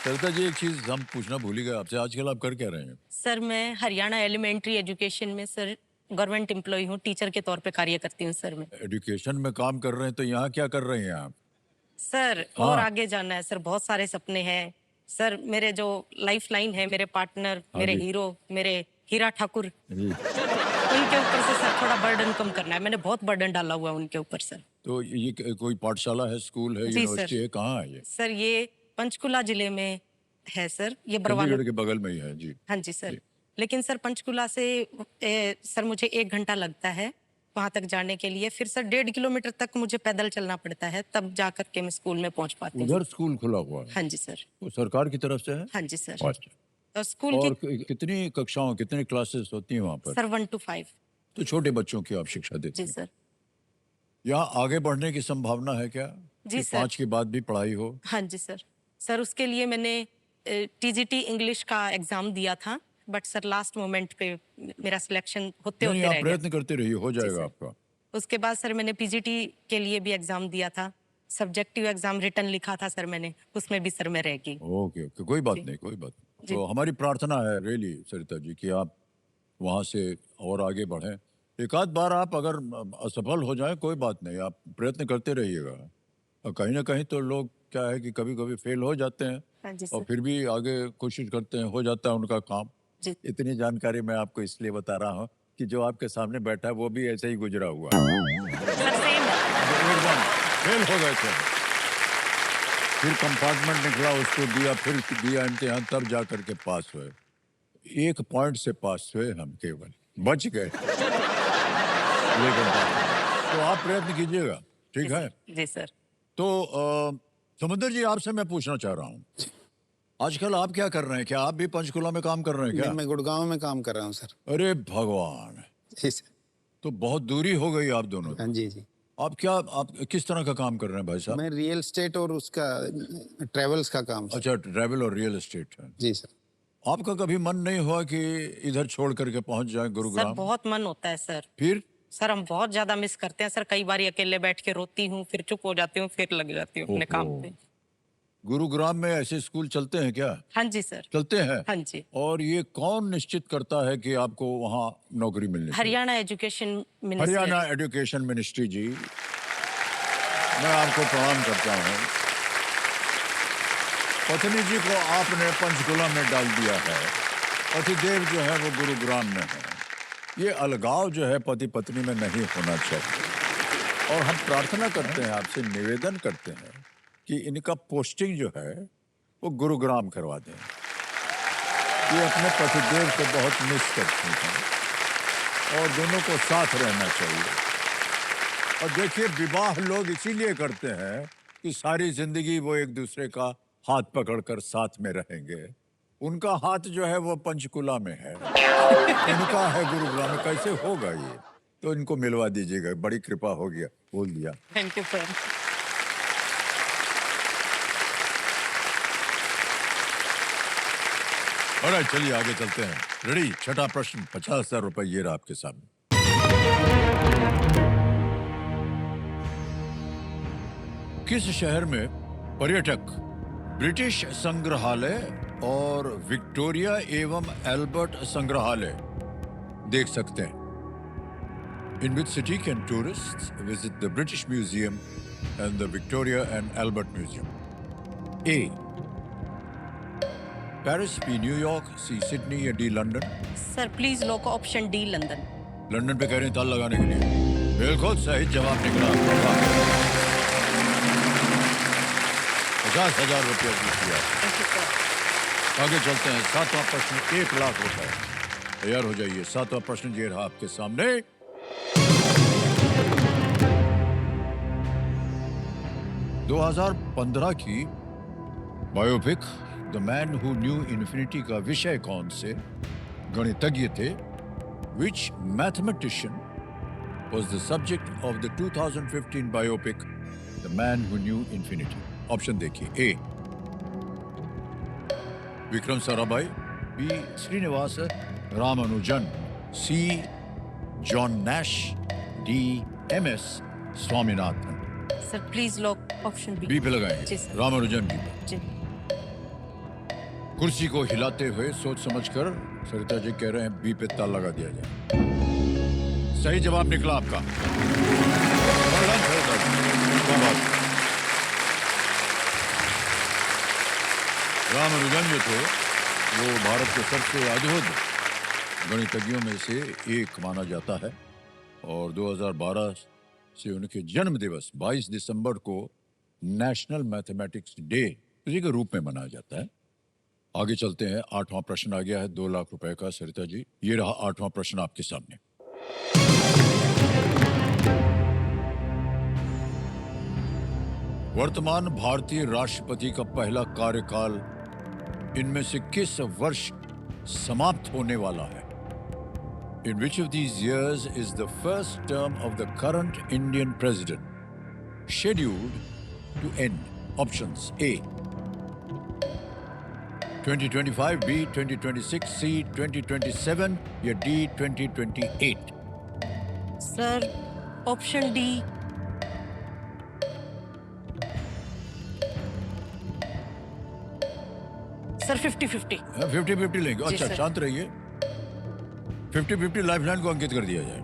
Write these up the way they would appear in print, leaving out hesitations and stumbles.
सरिता जी, एक चीज हम पूछना भूल ही गए आपसे, आजकल आप कर क्या रहे हैं? सर मैं हरियाणा एलिमेंट्री एजुकेशन में सर गवर्नमेंट एम्प्लॉय हूँ, टीचर के तौर पे कार्य करती हूँ सर मैं। एजुकेशन में काम कर रहे हैं तो यहाँ क्या कर रहे हैं आप? सर और हाँ। आगे जाना है सर, बहुत सारे सपने हैं सर। मेरे जो लाइफ लाइन है, मेरे पार्टनर, हाँ मेरे जी। हीरो, मेरे हीरा ठाकुर, जी। उनके ऊपर से सर थोड़ा बर्डन कम करना है। मैंने बहुत बर्डन डाला हुआ है उनके ऊपर सर। तो ये कोई पाठशाला है, स्कूल है, जी सर। यूनिवर्सिटी है, कहाँ है ये? सर ये पंचकुला जिले में है सर, ये बरवाला। चंडीगढ़ के बगल में ही है जी। हाँ जी सर। जी। लेकिन सर पंचकुला से सर मुझे 1 घंटा लगता है वहां तक जाने के लिए। फिर सर 1.5 किलोमीटर तक मुझे पैदल चलना पड़ता है, तब जा करके मैं स्कूल में पहुंच पाती हूँ। उधर स्कूल खुला हुआ है? हाँ जी सर। वो सरकार की तरफ से है? हाँ जी सर। अच्छा। और स्कूल की और कितनी कक्षाओं, कितनी क्लासेस होती हैं वहाँ पर? Sir 1 to 5। तो छोटे बच्चों की आप शिक्षा जी देती हैं? सर। यहाँ आगे बढ़ने की संभावना है क्या जी कि सर। 5 के बाद भी पढ़ाई हो? हाँ जी सर। सर उसके लिए मैंने टीजीटी इंग्लिश का एग्जाम दिया था, बट सर लास्ट मोमेंट पे मेरा सिलेक्शन होते नहीं, होते आप रह गया। प्रयत्न करते रहिए, हो जी जाएगा सर। आपका। उसके बाद सर मैंने पीजीटी के लिए भी एग्जाम दिया था, सब्जेक्टिव एग्जाम रिटर्न लिखा था सर मैंने, उसमें भी सर मैं रह गई। ओके ओके, कोई बात जी। नहीं, कोई बात नहीं। जी। तो हमारी प्रार्थना है रियली सरिता जी कि आप वहाँ से और आगे बढ़ें। एक आध बार आप अगर असफल हो जाएं, कोई बात नहीं, आप प्रयत्न करते रहिएगा। और कहीं ना कहीं तो लोग क्या है कि कभी कभी फेल हो जाते हैं हाँ जी और सर। फिर भी आगे कोशिश करते हैं, हो जाता है उनका काम। जी। इतनी जानकारी मैं आपको इसलिए बता रहा हूँ कि जो आपके सामने बैठा है वो भी ऐसे ही गुजरा हुआ है। सर सेम है। एकदम फेल हो गए थे, फिर कंपार्टमेंट निकला, उसको दिया, फिर दिया इम्तिहान, तब जा करके पास हुए। 1 पॉइंट से पास हुए हम, केवल बच गए लेकिन तो आप प्रयत्न कीजिएगा, जी ठीक है? सर। जी सर। तो समुद्र जी, आपसे मैं पूछना चाह रहा हूँ, आजकल आप क्या कर रहे हैं? क्या आप भी पंचकुला में काम कर रहे हैं नहीं, क्या? मैं गुड़गांव में काम कर रहा हूँ सर। अरे भगवान, जी सर। तो बहुत दूरी हो गई आप दोनों हाँ की। जी जी। आप किस तरह का काम कर रहे हैं भाई साहब? मैं रियल एस्टेट और उसका ट्रेवल्स का काम सर। अच्छा, ट्रैवल और रियल एस्टेट है। जी सर। आपका कभी मन नहीं हुआ कि इधर छोड़ करके पहुंच जाए सर गुरुग्राम? बहुत मन होता है सर। फिर सर हम बहुत ज्यादा मिस करते हैं सर। कई बार अकेले बैठ के रोती हूँ, फिर चुप हो जाती हूँ, फिर लग जाती हूँ अपने काम ओहो, पे। गुरुग्राम में ऐसे स्कूल चलते हैं क्या? हाँ जी सर। चलते हैं। हाँ जी। और ये कौन निश्चित करता है कि आपको वहाँ नौकरी मिलनी चाहिए? Haryana education ministry. Haryana education ministry ji, मैं आपको प्रणाम करता हूँ। पत्नी जी को आपने पंचकुला में डाल दिया है, पतिदेव जो है वो गुरुग्राम में है। ये अलगाव जो है पति पत्नी में नहीं होना चाहिए। और हम प्रार्थना करते हैं आपसे, निवेदन करते हैं कि इनका पोस्टिंग जो है वो गुरुग्राम करवा दें। ये अपने पतिदेव को बहुत मिस करती हैं और दोनों को साथ रहना चाहिए। और देखिए, विवाह लोग इसीलिए करते हैं कि सारी जिंदगी वो एक दूसरे का हाथ पकड़कर साथ में रहेंगे। उनका हाथ जो है वो पंचकुला में है, इनका है गुरुग्राम में, कैसे होगा ये? तो इनको मिलवा दीजिएगा, बड़ी कृपा हो गया, बोल दिया। Thank you sir. और चलिए आगे चलते हैं। रेडी? छठा प्रश्न, 50,000 रुपए ये रहा आपके सामने। किस शहर में पर्यटक ब्रिटिश संग्रहालय और विक्टोरिया एवं एल्बर्ट संग्रहालय देख सकते हैं? In which city can tourists visit the British Museum and the Victoria and Albert Museum? A. Paris, B. New York, C. Sydney या D. London? सर प्लीज लो को ऑप्शन डी लंदन। लंदन पे कह रहे हैं ताल लगाने के लिए। बिल्कुल सही जवाब निकला आपका। 50,000 रुपया जीत लिया। Thank you sir. आगे चलते हैं। 7वां प्रश्न, 1 लाख रुपए। तैयार हो जाइए। 7वां प्रश्न ये रहा आपके सामने। 2015 की biopic the man who knew infinity का विषय कौन से गणितज्ञ थे? Which mathematician was the subject of the 2015 biopic The Man Who Knew Infinity? Option देखिए। A. Vikram Sarabhai, B. Srinivasa Ramanujan, C. John Nash, D. MS Swaminathan. Sir please लो ऑप्शन बी। बी पे लगाएंगे। जी सर। रामानुजन जी। जी। कुर्सी को हिलाते हुए सोच समझकर सरिता जी कह रहे हैं बी पे ताला लगा दिया जाए। सही जवाब निकला आपका। Well done, Sarita ji. शाबाश। रामानुजन जो थे वो भारत के सबसे अद्भुत गणितज्ञों में से एक माना जाता है और 2012 से उनके जन्म दिवस 22 दिसंबर को नेशनल मैथमेटिक्स डे उसी के रूप में मनाया जाता है। आगे चलते हैं। 8वां प्रश्न आ गया है 2 लाख रुपए का। सरिता जी, ये रहा 8वां प्रश्न आपके सामने। वर्तमान भारतीय राष्ट्रपति का पहला कार्यकाल इनमें से किस वर्ष समाप्त होने वाला है? In which of these years is the first term of the current Indian president scheduled to end? Options: A 2025, B 2026, C 2027 या D 2028? Sir option D. Sir 50-50। 50-50 लेंगे। जी अच्छा, सर। शांत रहिए। 50-50 लाइफलाइन को अंकित कर दिया जाए।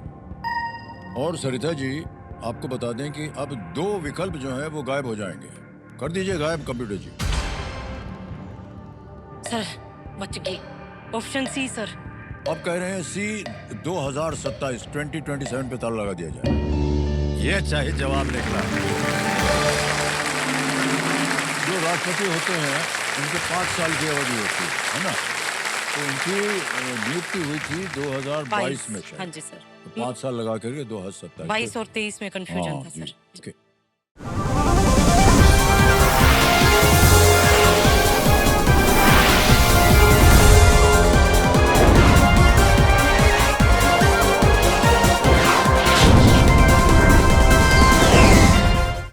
और सरिता जी, आपको बता दें कि अब 2 विकल्प जो हैं वो गायब हो जाएंगे। कर दीजिए गायब कंप्यूटर जी। सर बच गई। Option C sir. अब कह रहे हैं सी 2027 पे ताला लगा दिया जाए। ये चाहे जवाब निकला। जो राष्ट्रपति होते हैं उनके 5 साल की अवधि होती है ना? तो उनकी नियुक्ति हुई थी 2022 में। हाँ जी सर। तो 5 साल लगा करके 2027। 22 और 23 में कंफ्यूजन हाँ था जी, सर। ओके।